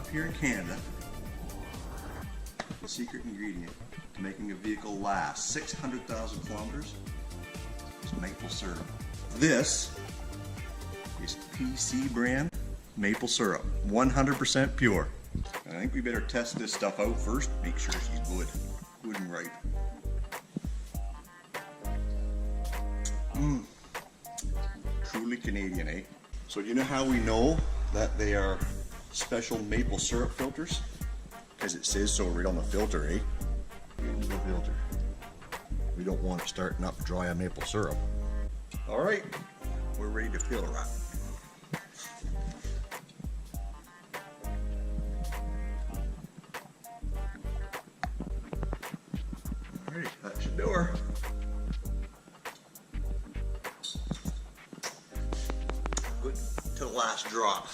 up here in Canada, the secret ingredient to making a vehicle last 600,000 kilometers is maple syrup. This is PC brand maple syrup, 100% pure. And I think we better test this stuff out first, make sure she's good and ripe. Truly Canadian, eh? So you know how we know that they are special maple syrup filters? Because it says so right on the filter, eh? Here's the filter. We don't want it starting up dry on maple syrup. All right, we're ready to filter up. All right, that should do her. Good to the last drop.